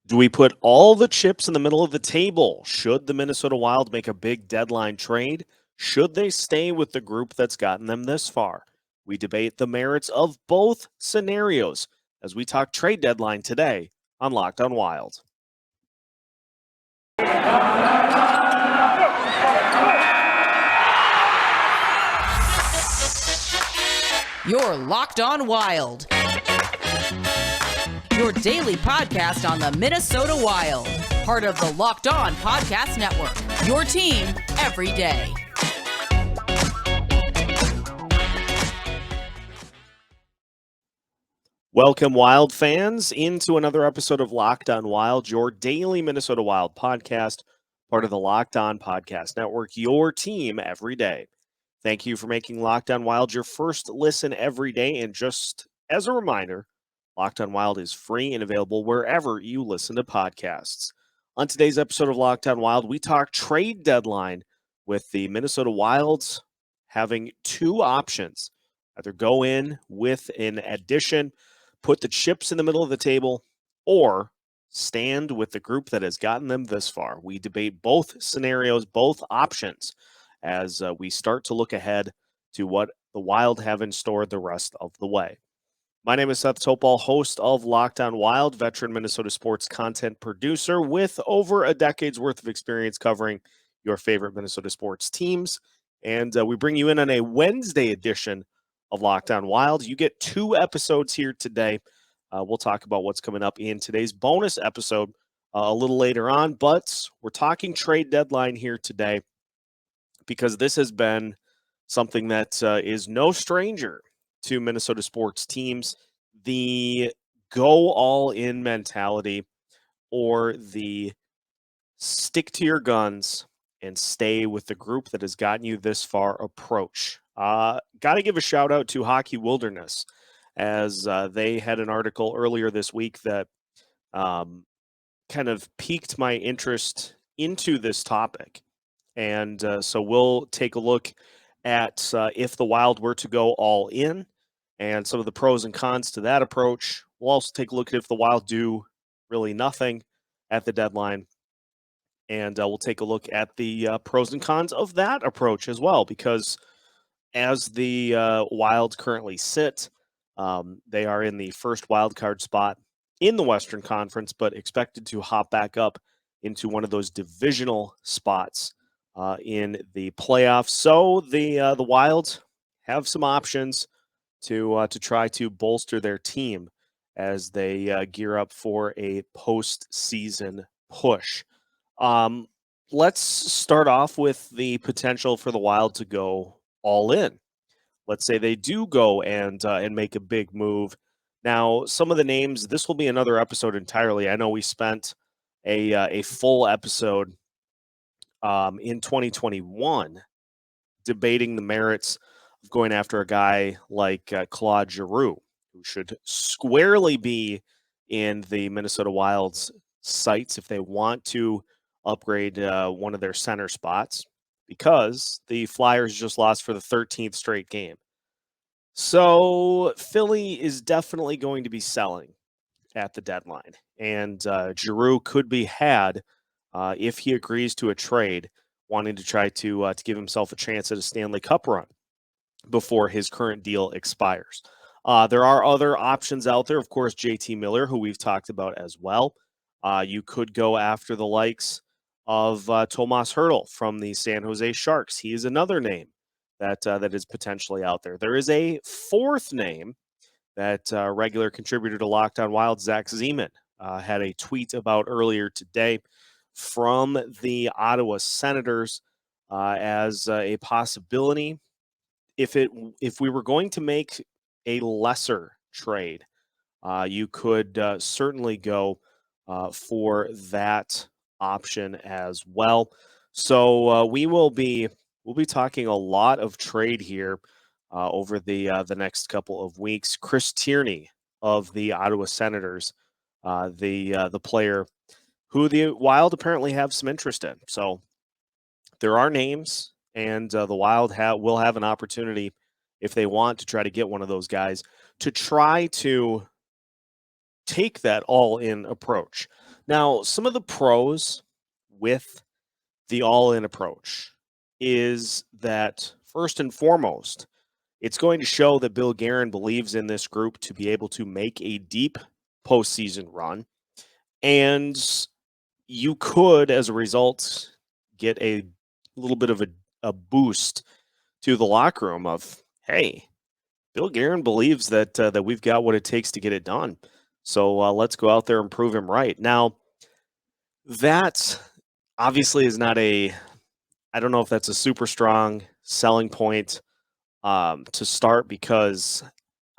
Do we put all the chips in the middle of the table? Should the Minnesota Wild make a big deadline trade? Should they stay with the group that's gotten them this far? We debate the merits of both scenarios as we talk trade deadline today on Locked on Wild. You're Locked on Wild, your daily podcast on the Minnesota Wild, part of the Locked On Podcast Network, your team every day. Welcome, Wild fans, into another episode of Locked on Wild, your daily Minnesota Wild podcast, part of the Locked On Podcast Network, your team every day. Thank you for making Locked on Wild your first listen every day. And just as a reminder, Locked on Wild is free and available wherever you listen to podcasts. On today's episode of Locked on Wild, we talk trade deadline with the Minnesota Wilds having two options. Either go in with an addition, put the chips in the middle of the table, or stand with the group that has gotten them this far. We debate both scenarios, both options, as we start to look ahead to what the Wild have in store the rest of the way. My name is Seth Topal, host of Locked on Wild, veteran Minnesota sports content producer with over a decade's worth of experience covering your favorite Minnesota sports teams. And we bring you in on a Wednesday edition of Locked on Wild. You get two episodes here today. We'll talk about what's coming up in today's bonus episode a little later on, but we're talking trade deadline here today because this has been something that is no stranger to Minnesota sports teams. The go all in mentality, or the stick to your guns and stay with the group that has gotten you this far approach. Got to give a shout out to Hockey Wilderness, as they had an article earlier this week that kind of piqued my interest into this topic. And so we'll take a look at if the Wild were to go all in and some of the pros and cons to that approach. We'll also take a look at if the Wild do really nothing at the deadline. And we'll take a look at the pros and cons of that approach as well, because as the Wild currently sit, they are in the first wild card spot in the Western Conference, but expected to hop back up into one of those divisional spots in the playoffs. So the Wild have some options to try to bolster their team as they gear up for a postseason push. Let's start off with the potential for the Wild to go all in. Let's say they do go and make a big move. Now, some of the names, this will be another episode entirely. I know we spent a full episode in 2021 debating the merits of going after a guy like Claude Giroux, who should squarely be in the Minnesota Wild's sights if they want to upgrade one of their center spots, because the Flyers just lost for the 13th straight game. So Philly is definitely going to be selling at the deadline, and Giroux could be had if he agrees to a trade, wanting to try to give himself a chance at a Stanley Cup run before his current deal expires. There are other options out there. Of course, JT Miller, who we've talked about as well. You could go after the likes of Tomas Hertl from the San Jose Sharks. He is another name that is potentially out there. There is a fourth name that regular contributor to Locked on Wild, Zach Zeman, had a tweet about earlier today from the Ottawa Senators as a possibility. If we were going to make a lesser trade, you could certainly go for that option as well. So we'll be talking a lot of trade here over the next couple of weeks. Chris Tierney of the Ottawa Senators, the player who the Wild apparently have some interest in. So there are names, and the Wild will have an opportunity, if they want to try to get one of those guys, to try to take that all-in approach. Now, some of the pros with the all-in approach is that first and foremost, it's going to show that Bill Guerin believes in this group to be able to make a deep postseason run. And you could, as a result, get a little bit of a boost to the locker room of, hey, Bill Guerin believes that we've got what it takes to get it done. So let's go out there and prove him right. Now, that obviously is not I don't know if that's a super strong selling point to start, because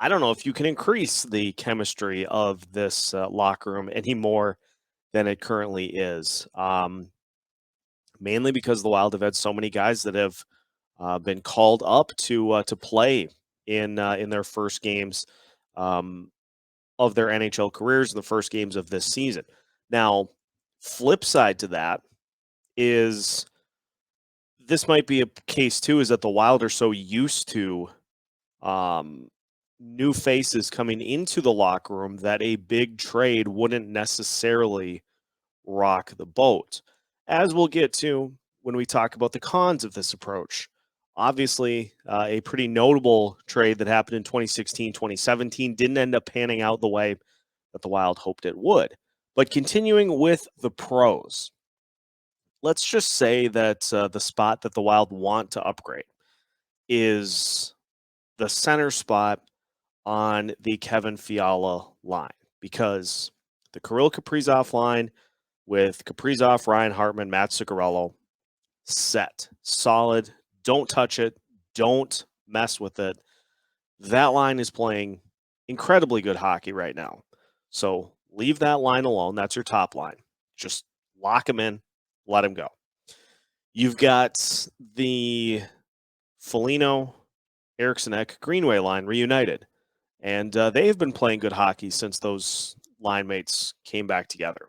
I don't know if you can increase the chemistry of this locker room any more than it currently is. Mainly because the Wild have had so many guys that have been called up to play in their first games of their NHL careers, in the first games of this season. Now, flip side to that is, this might be a case too, is that the Wild are so used to new faces coming into the locker room that a big trade wouldn't necessarily rock the boat, as we'll get to when we talk about the cons of this approach. Obviously, a pretty notable trade that happened in 2016, 2017 didn't end up panning out the way that the Wild hoped it would. But continuing with the pros, let's just say that the spot that the Wild want to upgrade is the center spot on the Kevin Fiala line, because the Kirill Kaprizov line with Kaprizov, Ryan Hartman, Matt Zuccarello, set, solid, don't touch it, don't mess with it. That line is playing incredibly good hockey right now. So leave that line alone. That's your top line. Just lock him in, let him go. You've got the Foligno, Eriksson Greenway line reunited, and they have been playing good hockey since those line mates came back together.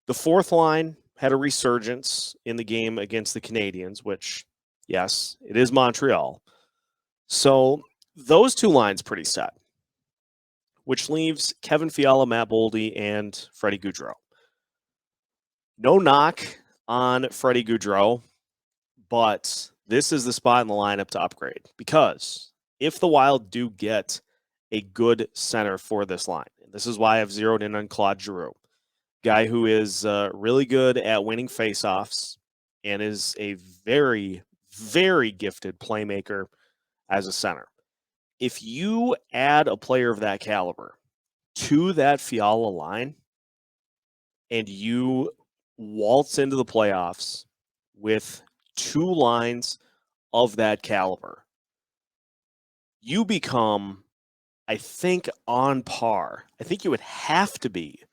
The fourth line had a resurgence in the game against the Canadiens, which, yes, it is Montreal. So those two lines pretty set, which leaves Kevin Fiala, Matt Boldy, and Freddie Gaudreau. No knock on Freddie Gaudreau, but this is the spot in the lineup to upgrade, because if the Wild do get a good center for this line, and this is why I've zeroed in on Claude Giroux, guy who is really good at winning faceoffs and is a very, very gifted playmaker as a center. If you add a player of that caliber to that Fiala line and you waltz into the playoffs with two lines of that caliber, you become, I think, on par. I think you would have to be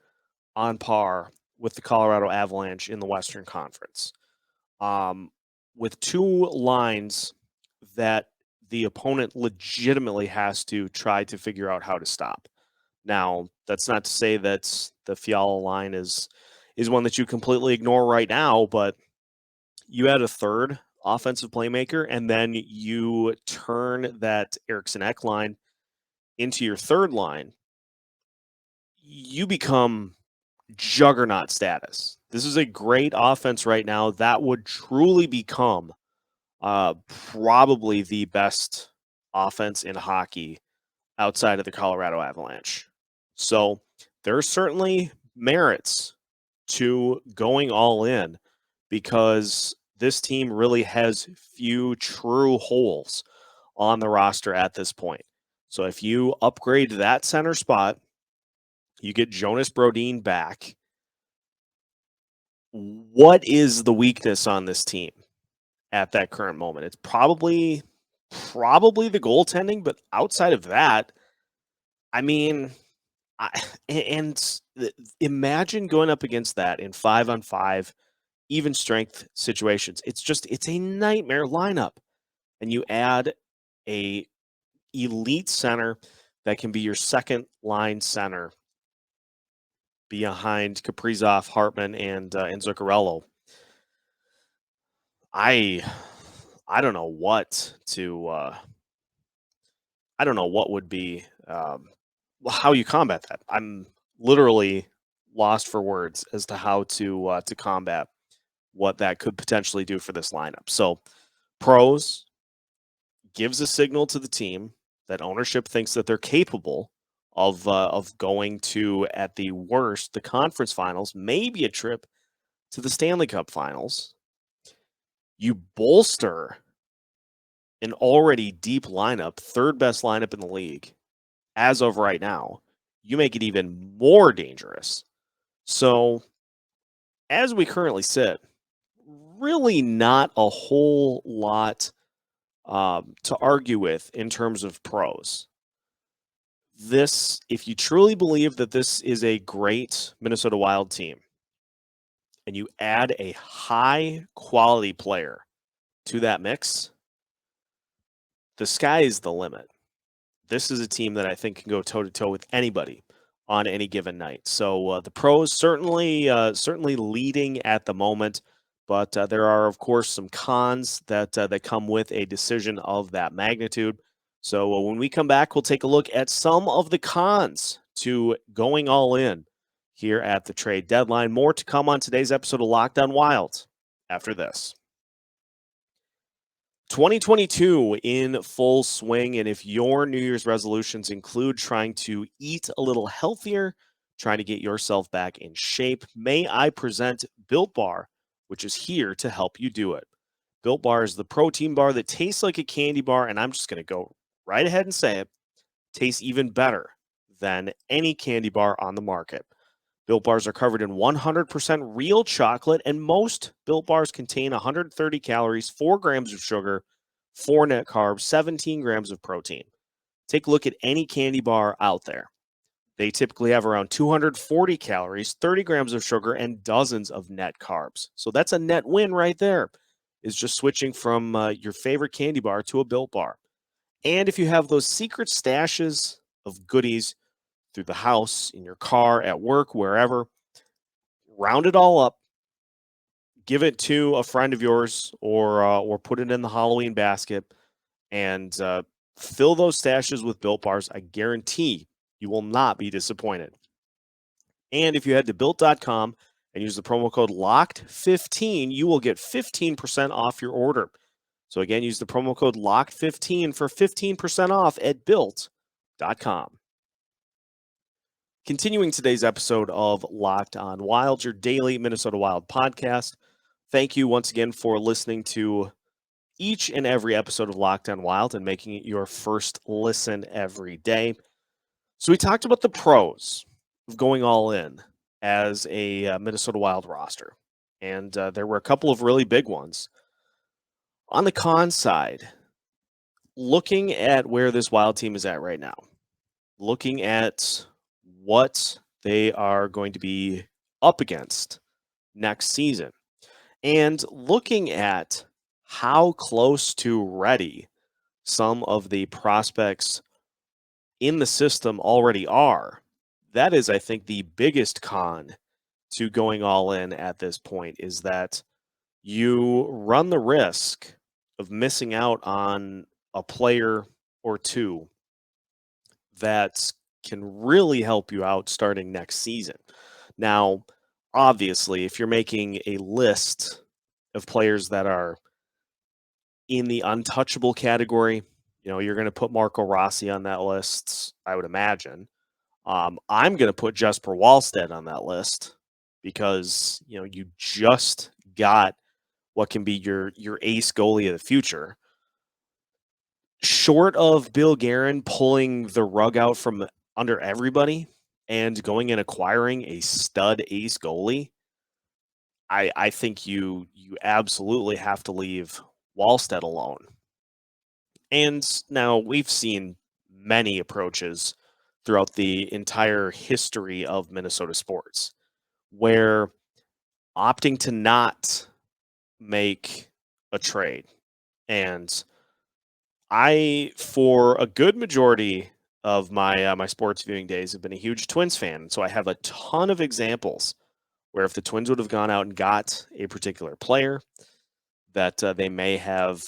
on par with the Colorado Avalanche in the Western Conference, with two lines that the opponent legitimately has to try to figure out how to stop. Now, that's not to say that the Fiala line is one that you completely ignore right now, but you add a third offensive playmaker, and then you turn that Eriksson Ek line into your third line, you become juggernaut status. This is a great offense right now that would truly become probably the best offense in hockey outside of the Colorado Avalanche. So there are certainly merits to going all in, because this team really has few true holes on the roster at this point. So if you upgrade that center spot, you get Jonas Brodin back. What is the weakness on this team at that current moment? It's probably the goaltending, but outside of that, I mean, imagine going up against that in 5-on-5 even strength situations. It's a nightmare lineup, and you add a elite center that can be your second line center behind Kaprizov, Hartman, and Zuccarello. I don't know what to I don't know what would be how you combat that. I'm literally lost for words as to how to combat what that could potentially do for this lineup. So, pros gives a signal to the team that ownership thinks that they're capable of going to, at the worst, the conference finals, maybe a trip to the Stanley Cup Finals. You bolster an already deep lineup, third best lineup in the league as of right now. You make it even more dangerous. So, as we currently sit, really not a whole lot to argue with in terms of pros. This, if you truly believe that this is a great Minnesota Wild team, and you add a high quality player to that mix, the sky is the limit. This is a team that I think can go toe to toe with anybody on any given night. So the pros certainly leading at the moment, but there are of course some cons that come with a decision of that magnitude. So when we come back, we'll take a look at some of the cons to going all in here at the trade deadline. More to come on today's episode of Locked On Wild after this. 2022 in full swing. And if your New Year's resolutions include trying to eat a little healthier, trying to get yourself back in shape, may I present Built Bar, which is here to help you do it. Built Bar is the protein bar that tastes like a candy bar, and I'm just going to go right ahead and say it, tastes even better than any candy bar on the market. Built Bars are covered in 100% real chocolate, and most Built Bars contain 130 calories, 4 grams of sugar, 4 net carbs, 17 grams of protein. Take a look at any candy bar out there. They typically have around 240 calories, 30 grams of sugar, and dozens of net carbs. So that's a net win right there, is just switching from your favorite candy bar to a Built Bar. And if you have those secret stashes of goodies through the house, in your car, at work, wherever, round it all up, give it to a friend of yours, or put it in the Halloween basket, and fill those stashes with Built Bars. I guarantee you will not be disappointed. And if you head to built.com and use the promo code LOCKED15, you will get 15% off your order. So again, use the promo code LOCKED15 for 15% off at built.com. Continuing today's episode of Locked On Wild, your daily Minnesota Wild podcast. Thank you once again for listening to each and every episode of Locked On Wild and making it your first listen every day. So we talked about the pros of going all in as a Minnesota Wild roster, and there were a couple of really big ones. On the con side, looking at where this Wild team is at right now, looking at what they are going to be up against next season, and looking at how close to ready some of the prospects in the system already are, that is, I think, the biggest con to going all in at this point, is that you run the risk of missing out on a player or two that can really help you out starting next season. Now, obviously, if you're making a list of players that are in the untouchable category, you're going to put Marco Rossi on that list, I would imagine. I'm going to put Jesper Wallstedt on that list because, you just got what can be your ace goalie of the future. Short of Bill Guerin pulling the rug out from under everybody and going and acquiring a stud ace goalie, I think you absolutely have to leave Wallstedt alone. And now we've seen many approaches throughout the entire history of Minnesota sports where opting to not make a trade. And for a good majority of my sports viewing days, have been a huge Twins fan. So I have a ton of examples where if the Twins would have gone out and got a particular player, that they may have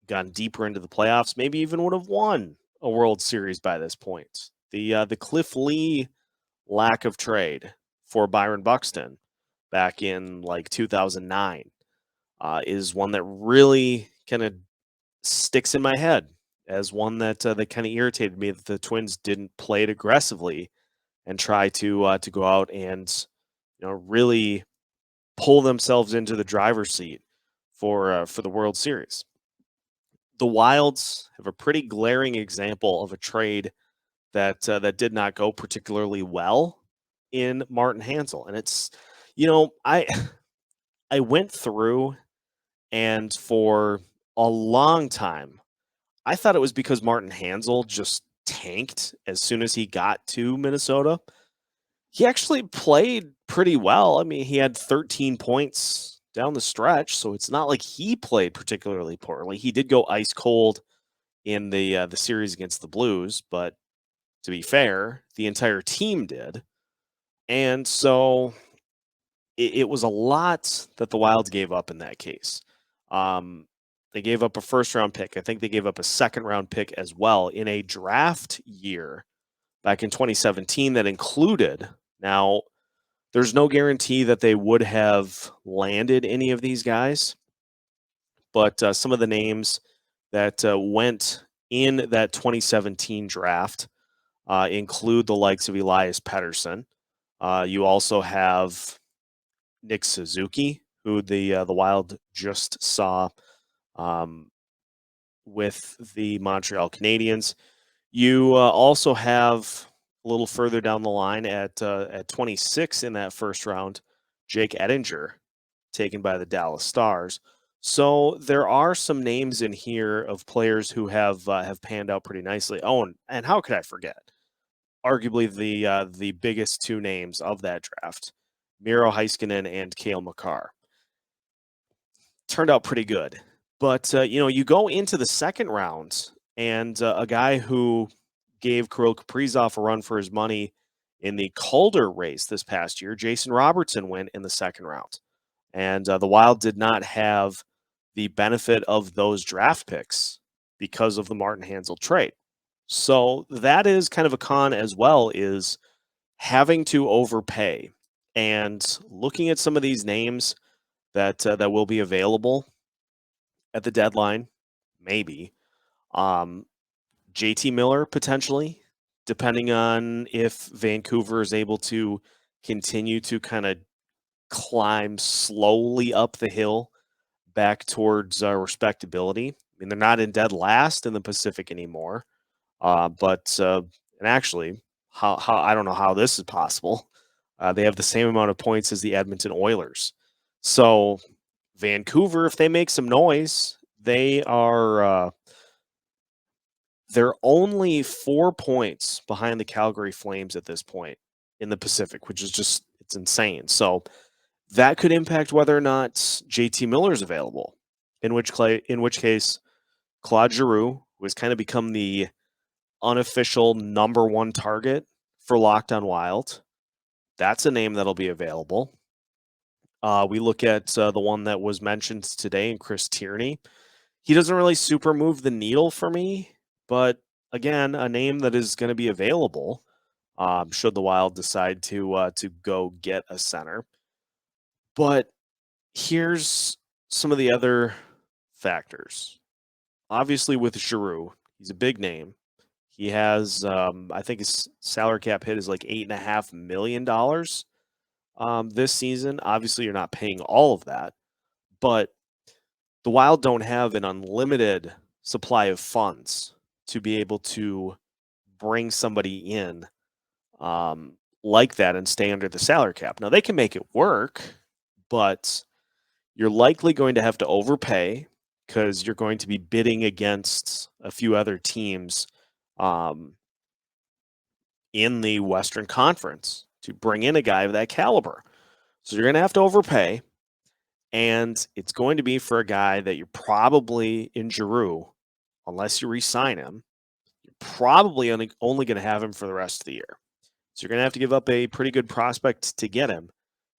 gone deeper into the playoffs, maybe even would have won a World Series by this point. The Cliff Lee lack of trade for Byron Buxton back in like 2009 is one that really kind of sticks in my head as one that kind of irritated me that the Twins didn't play it aggressively and try to go out and really pull themselves into the driver's seat for the World Series. The Wilds have a pretty glaring example of a trade that did not go particularly well in Martin Hanzal, and it's I I went through and for a long time I thought it was because Martin Hanzal just tanked as soon as he got to Minnesota. He actually played pretty well. I mean, he had 13 points down the stretch, so it's not like he played particularly poorly. He did go ice cold in the series against the Blues, but to be fair, the entire team did. And so it was a lot that the Wilds gave up in that case. They gave up a first round pick. I think they gave up a second round pick as well in a draft year back in 2017 that included. Now, there's no guarantee that they would have landed any of these guys, but some of the names that went in that 2017 draft include the likes of Elias Pettersson. You also have Nick Suzuki, who the Wild just saw with the Montreal Canadiens. You also have a little further down the line at 26 in that first round, Jake Ettinger, taken by the Dallas Stars. So there are some names in here of players who have panned out pretty nicely. Oh, and how could I forget? Arguably the biggest two names of that draft, Miro Heiskanen and Cale Makar. Turned out pretty good. But, you go into the second round, and a guy who gave Kirill Kaprizov a run for his money in the Calder race this past year, Jason Robertson, went in the second round. And the Wild did not have the benefit of those draft picks because of the Martin Hanzal trade. So that is kind of a con as well, is having to overpay. And looking at some of these names that will be available at the deadline, maybe. JT Miller, potentially, depending on if Vancouver is able to continue to kind of climb slowly up the hill back towards respectability. I mean, they're not in dead last in the Pacific anymore. But and actually, how I don't know how this is possible. They have the same amount of points as the Edmonton Oilers. So Vancouver, if they make some noise, they're only 4 points behind the Calgary Flames at this point in the Pacific, which is just it's insane. So that could impact whether or not JT Miller is available. In which case, Claude Giroux, who has kind of become the unofficial number one target for Locked On Wild, that's a name that'll be available. We look at the one that was mentioned today, in Chris Tierney. He doesn't really super move the needle for me, but again, a name that is going to be available should the Wild decide to go get a center. But here's some of the other factors. Obviously, with Giroux, he's a big name. He has, I think his salary cap hit is like $8.5 million this season. Obviously, you're not paying all of that, but the Wild don't have an unlimited supply of funds to be able to bring somebody in like that and stay under the salary cap. Now, they can make it work, but you're likely going to have to overpay because you're going to be bidding against a few other teams in the Western Conference to bring in a guy of that caliber. So you're going to have to overpay, and it's going to be for a guy that you're probably in Giroux, unless you re-sign him, you're probably only going to have him for the rest of the year. So you're going to have to give up a pretty good prospect to get him.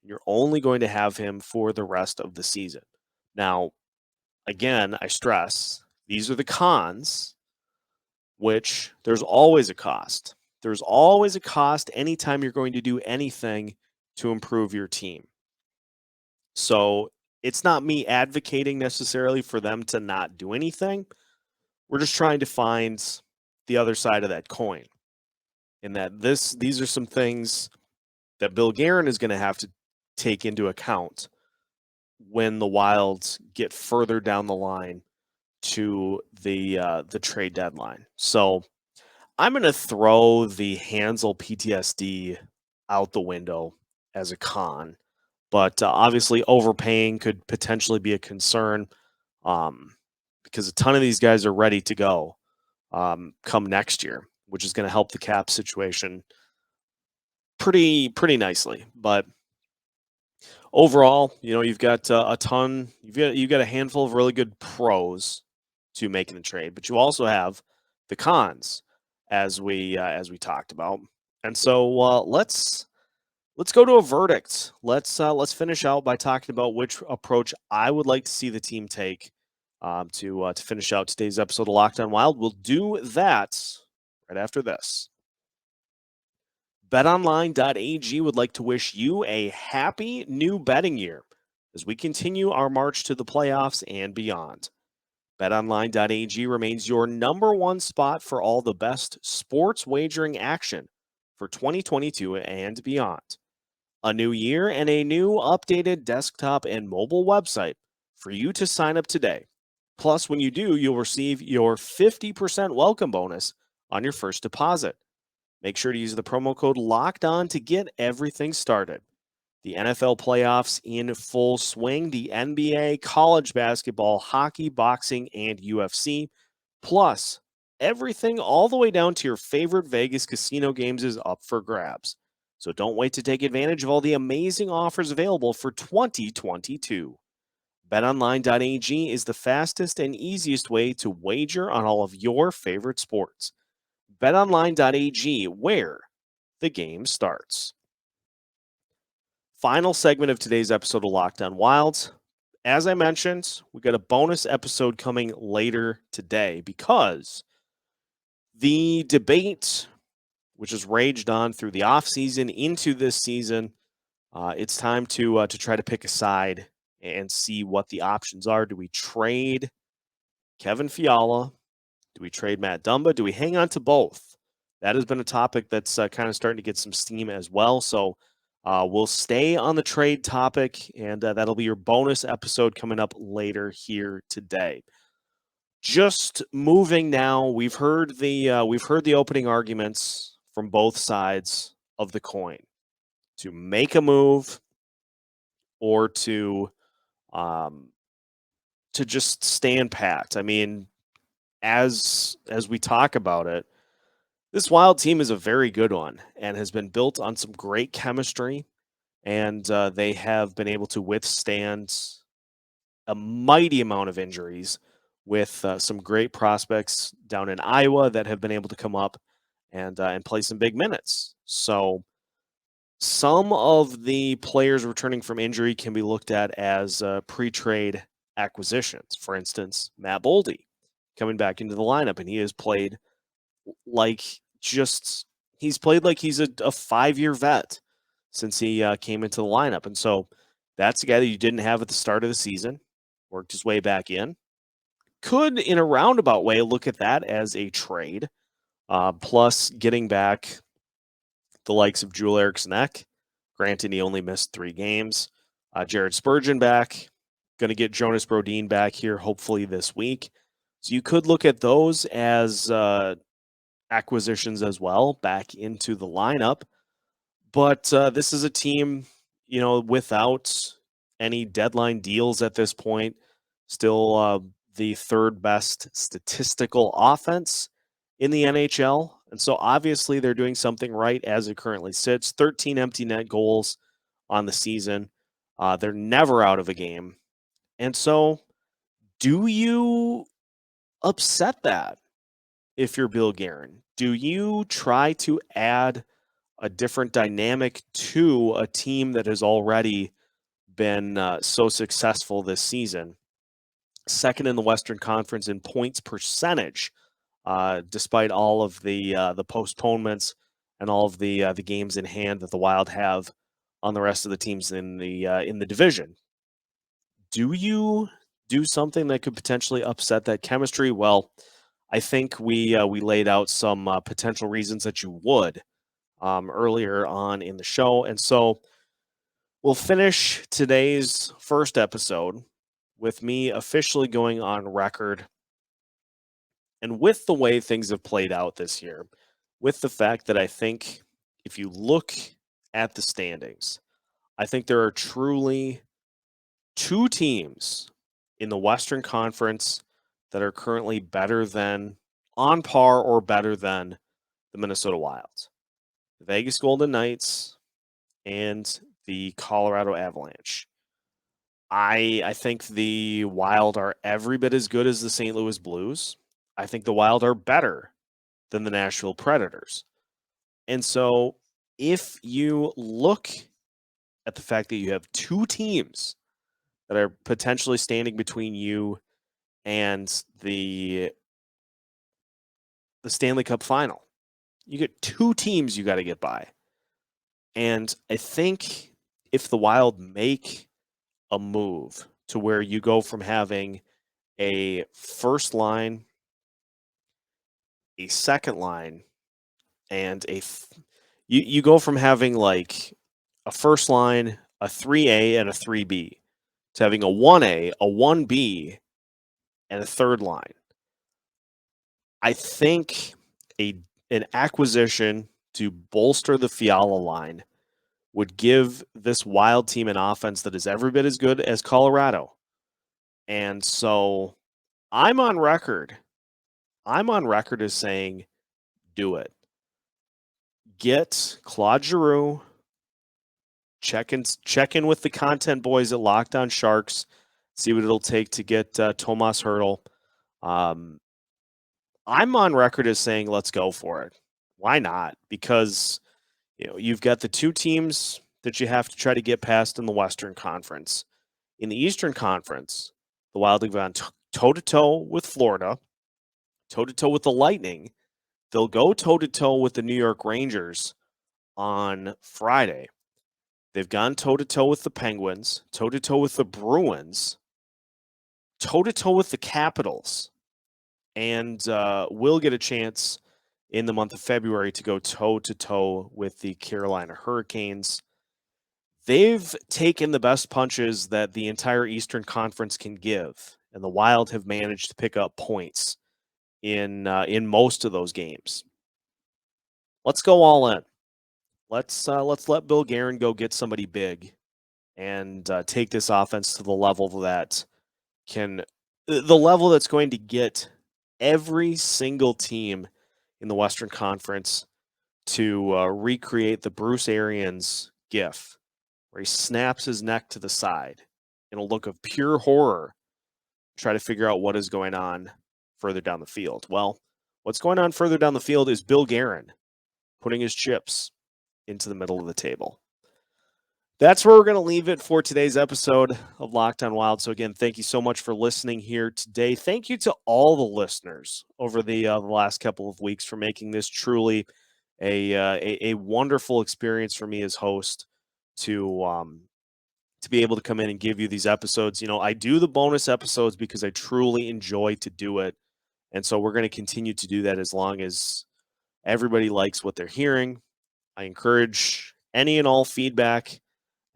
You're only going to have him for the rest of the season. Now, again, I stress, these are the cons, which there's always a cost. there's always a cost anytime you're going to do anything to improve your team. So it's not me advocating necessarily for them to not do anything. We're just trying to find the other side of that coin. And that these are some things that Bill Guerin is going to have to take into account when the Wilds get further down the line to the trade deadline. So I'm going to throw the Hanzal PTSD out the window as a con, but obviously overpaying could potentially be a concern because a ton of these guys are ready to go come next year, which is going to help the cap situation pretty nicely. But overall, you've got a ton. You've got a handful of really good pros to making the trade, but you also have the cons, as we talked about. And so let's go to a verdict. Let's finish out by talking about which approach I would like to see the team take to finish out today's episode of Locked On Wild. We'll do that right after this. BetOnline.ag would like to wish you a happy new betting year as we continue our march to the playoffs and beyond. BetOnline.ag remains your number one spot for all the best sports wagering action for 2022 and beyond. A new year and a new updated desktop and mobile website for you to sign up today. Plus, when you do, you'll receive your 50% welcome bonus on your first deposit. Make sure to use the promo code LOCKEDON to get everything started. The NFL playoffs in full swing, the NBA, college basketball, hockey, boxing, and UFC, plus everything all the way down to your favorite Vegas casino games is up for grabs. So don't wait to take advantage of all the amazing offers available for 2022. BetOnline.ag is the fastest and easiest way to wager on all of your favorite sports. BetOnline.ag, where the game starts. Final segment of today's episode of Locked On Wilds. As I mentioned, we got a bonus episode coming later today because the debate, which has raged on through the offseason into this season, it's time to try to pick a side and see what the options are. Do we trade Kevin Fiala? Do we trade Matt Dumba? Do we hang on to both? That has been a topic that's kind of starting to get some steam as well. So we'll stay on the trade topic, and that'll be your bonus episode coming up later here today. Just moving now, we've heard the opening arguments from both sides of the coin to make a move or to just stand pat. I mean, as we talk about it, this Wild team is a very good one and has been built on some great chemistry, and they have been able to withstand a mighty amount of injuries with some great prospects down in Iowa that have been able to come up and play some big minutes. So some of the players returning from injury can be looked at as pre-trade acquisitions. For instance, Matt Boldy coming back into the lineup, and he has played like he's played like he's a 5-year vet since he came into the lineup. And so that's a guy that you didn't have at the start of the season, worked his way back in. Could, in a roundabout way, look at that as a trade, plus getting back the likes of Joel Eriksson-Ek. Granted, he only missed 3 games. Jared Spurgeon back. Going to get Jonas Brodin back here, hopefully this week. So you could look at those as acquisitions as well, back into the lineup. But this is a team, without any deadline deals at this point. Still the 3rd best statistical offense in the NHL. And so obviously they're doing something right as it currently sits. 13 empty net goals on the season. They're never out of a game. And so do you upset that if you're Bill Guerin? Do you try to add a different dynamic to a team that has already been so successful this season? 2nd in the Western Conference in points percentage, despite all of the postponements and all of the games in hand that the Wild have on the rest of the teams in the division. Do you do something that could potentially upset that chemistry? Well, I think we laid out some potential reasons that you would earlier on in the show, and so we'll finish today's first episode with me officially going on record, and with the way things have played out this year, with the fact that I think if you look at the standings, I think there are truly two teams in the Western Conference that are currently better than, on par or better than, the Minnesota Wild. The Vegas Golden Knights and the Colorado Avalanche. I think the Wild are every bit as good as the St. Louis Blues. I think the Wild are better than the Nashville Predators. And so if you look at the fact that you have two teams that are potentially standing between you and the Stanley Cup Final, you get two teams you got to get by. And I think if the Wild make a move to where you go from having a first line, a second line, and you go from having like a first line, a 3A, and a 3B to having a 1A, a 1B, and a third line. I think an acquisition to bolster the Fiala line would give this Wild team an offense that is every bit as good as Colorado. And so I'm on record as saying, do it. Get Claude Giroux, check in with the content boys at Locked On Sharks, see what it'll take to get Tomas Hertl. I'm on record as saying, let's go for it. Why not? Because you've got the two teams that you have to try to get past in the Western Conference. In the Eastern Conference, the Wild have gone toe-to-toe with Florida, toe-to-toe with the Lightning. They'll go toe-to-toe with the New York Rangers on Friday. They've gone toe-to-toe with the Penguins, toe-to-toe with the Bruins, toe-to-toe with the Capitals, and will get a chance in the month of February to go toe-to-toe with the Carolina Hurricanes. They've taken the best punches that the entire Eastern Conference can give, and the Wild have managed to pick up points in most of those games. Let's go all in. Let's let Bill Guerin go get somebody big and take this offense to the level that's going to get every single team in the Western Conference to recreate the Bruce Arians gif, where he snaps his neck to the side in a look of pure horror, try to figure out what is going on further down the field. Well, what's going on further down the field is Bill Guerin putting his chips into the middle of the table. That's where we're going to leave it for today's episode of Locked On Wild. So again, thank you so much for listening here today. Thank you to all the listeners over the last couple of weeks for making this truly a wonderful experience for me as host to be able to come in and give you these episodes. I do the bonus episodes because I truly enjoy to do it. And so we're going to continue to do that as long as everybody likes what they're hearing. I encourage any and all feedback.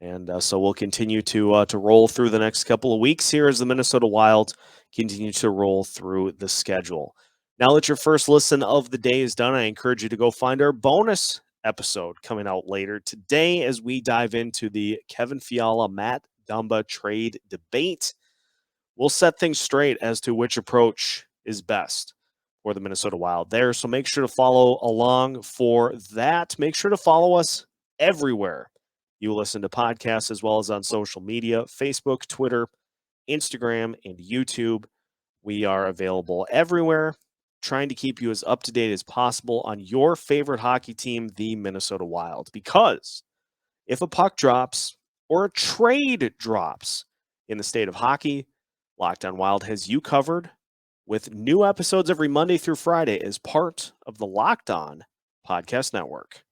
And so we'll continue to roll through the next couple of weeks here as the Minnesota Wild continue to roll through the schedule. Now that your first listen of the day is done, I encourage you to go find our bonus episode coming out later today as we dive into the Kevin Fiala, Matt Dumba trade debate. We'll set things straight as to which approach is best for the Minnesota Wild there. So make sure to follow along for that. Make sure to follow us everywhere you listen to podcasts, as well as on social media, Facebook, Twitter, Instagram, and YouTube. We are available everywhere, trying to keep you as up to date as possible on your favorite hockey team, the Minnesota Wild. Because if a puck drops or a trade drops in the state of hockey, Locked On Wild has you covered with new episodes every Monday through Friday as part of the Locked On Podcast Network.